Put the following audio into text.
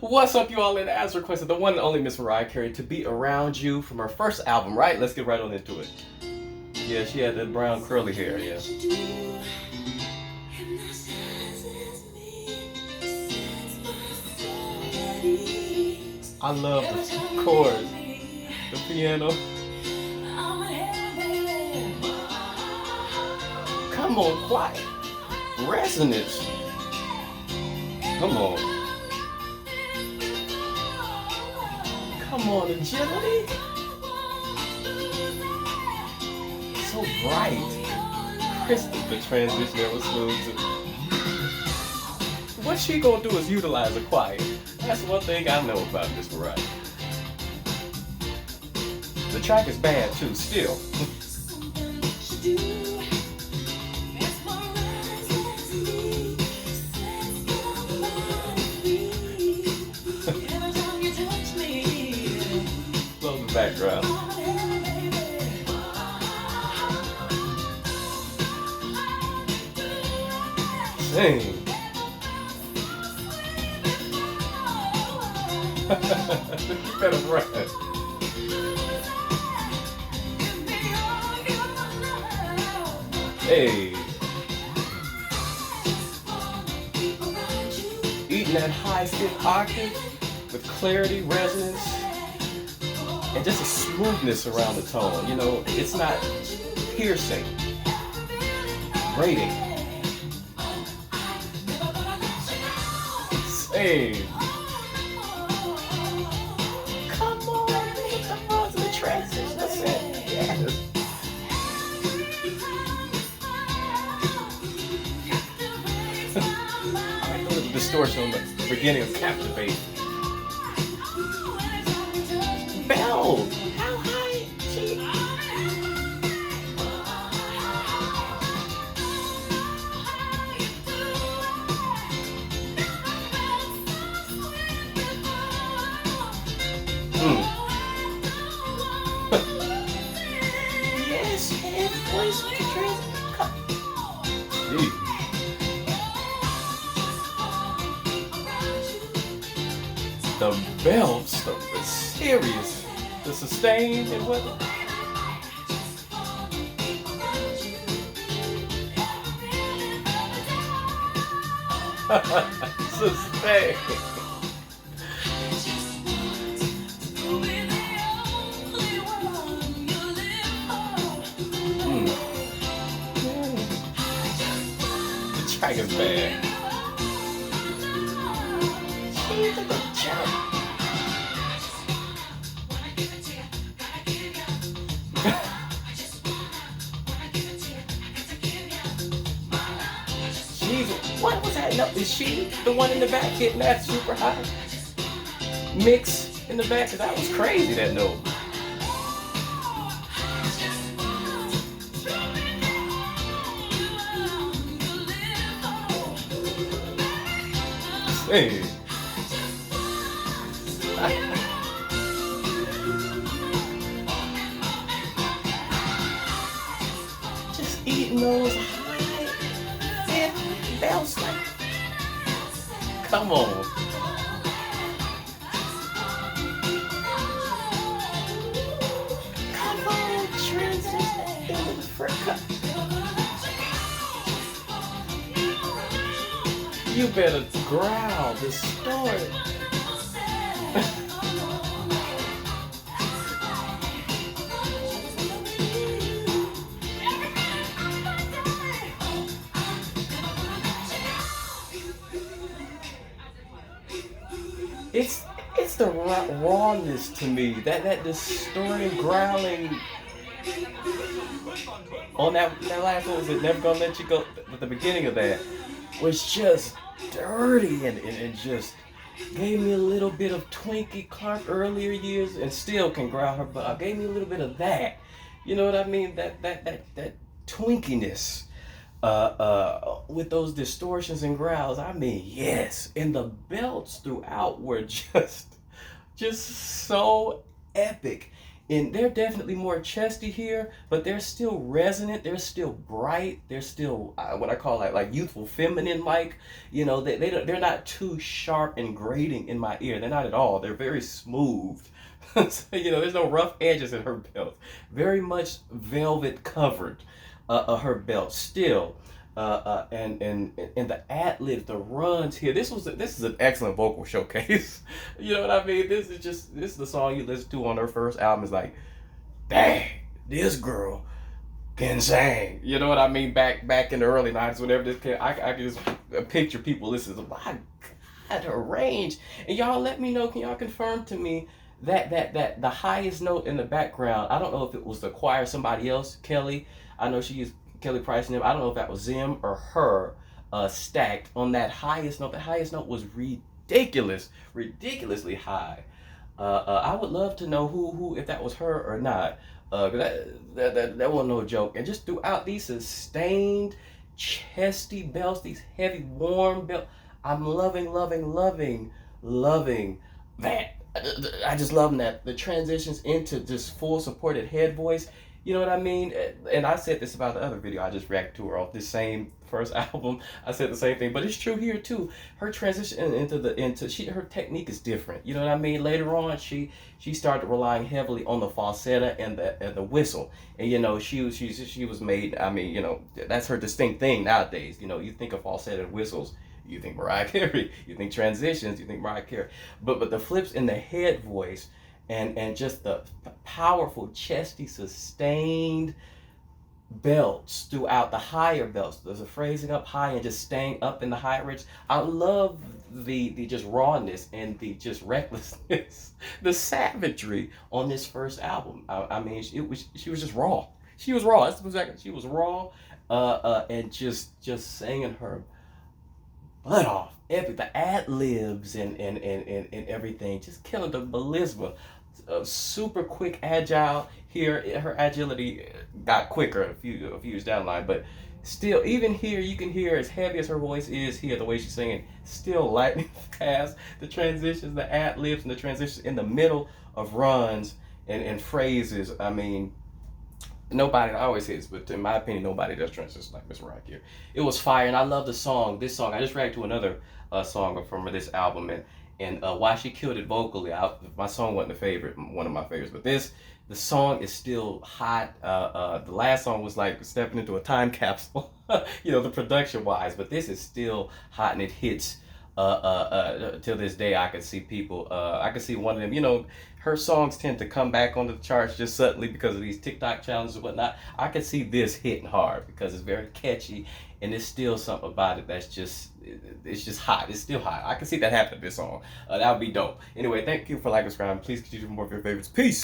What's up, you all? In as requested, the one and only Miss Mariah Carey, To Be Around You from her first album, right? Let's get right on into it. Yeah, she had that brown curly hair, yeah. I love the chorus, the piano. Come on, quiet. Resonance. Come on. Come on, agility. So bright. Crystal, the transition that was smooth. What she gonna do is utilize the quiet. That's one thing I know about Miss Mariah. The track is bad too, still. Love the background. Sing. You better run. Hey. Eating that high fifth octave with clarity, resonance, and just a smoothness around the tone. You know, it's not piercing, grating. Hey. Come on, hit the buzz of the transition. That's it. Yes. I like the distortion on the beginning of Captivate. Bell! How high? Gee. Yes, head voice with the the belts, the serious, the sustain, and what? Sustain. The track is bad. She's a good job. Jeez, what was that note? Is she the one in the back hitting that super high mix in the back? Cause that was crazy, that note. Hey. Just eating those high fifth bells like. Come on. Come on, transition into the first cut. You better growl, distort. It's the rawness to me, that distorting growling on that last one. Was it Never Gonna Let You Go? At the beginning of that was just dirty and just gave me a little bit of Twinkie Clark earlier years, and still can growl her, but gave me a little bit of that. You know what I mean? That twinkiness. With those distortions and growls, I mean, yes. And the belts throughout were just so epic. And they're definitely more chesty here, but they're still resonant. They're still bright. They're still what I call like youthful feminine like. You know, they're not too sharp and grating in my ear. They're not at all. They're very smooth. So, you know, there's no rough edges in her belt. Very much velvet covered, her belt still. And the ad libs, the runs here. This is an excellent vocal showcase. You know what I mean? This is the song you listen to on her first album. Is like, dang, this girl can sing. You know what I mean? Back in the early '90s, whenever this came, I can just picture people listening to, my God, her range. And y'all let me know. Can y'all confirm to me that the highest note in the background? I don't know if it was the choir, somebody else, Kelly. I know she used Kelly Price and them. I don't know if that was them or her stacked on that highest note. The highest note was ridiculously high. I would love to know who if that was her or not. That wasn't no joke. And just throughout these sustained, chesty belts, these heavy, warm belts, I'm loving that. I just love that. The transitions into just full supported head voice. You know what I mean? And I said this about the other video I just reacted to her off this same first album. I said the same thing, but it's true here too. Her transition her technique is different. You know what I mean? Later on, she started relying heavily on the falsetto and the whistle. And you know, she was made. I mean, you know, that's her distinct thing nowadays. You know, you think of falsetto and whistles, you think Mariah Carey. You think transitions, you think Mariah Carey. But the flips in the head voice, and just the powerful, chesty, sustained belts throughout the higher belts. There's a phrasing up high and just staying up in the high range. I love the just rawness and the just recklessness, the savagery on this first album. I mean, she was just raw. She was raw. That's exactly. She was raw, and just singing her butt off. The ad libs and everything, just killing the melisma. Super quick, agile. Here, her agility got quicker a few years down the line, but still, even here, you can hear, as heavy as her voice is here, the way she's singing, still lightning fast. The transitions, the ad libs, and the transitions in the middle of runs and phrases. I mean, nobody, I always say this, but in my opinion, nobody does transitions like Miss Mariah Carey. It was fire, and I love the song. This song, I just reacted to another song from this album, and why she killed it vocally. My song wasn't one of my favorites, but the song is still hot. The last song was like stepping into a time capsule, you know, the production wise, but this is still hot, and it hits till this day. I could see people, I could see one of them, you know, her songs tend to come back onto the charts just suddenly because of these TikTok challenges and whatnot. I could see this hitting hard because it's very catchy, and there's still something about it that's it's just hot. It's still hot. I can see that happening to this song. That would be dope. Anyway, thank you for liking, subscribing. Please continue for more of your favorites. Peace.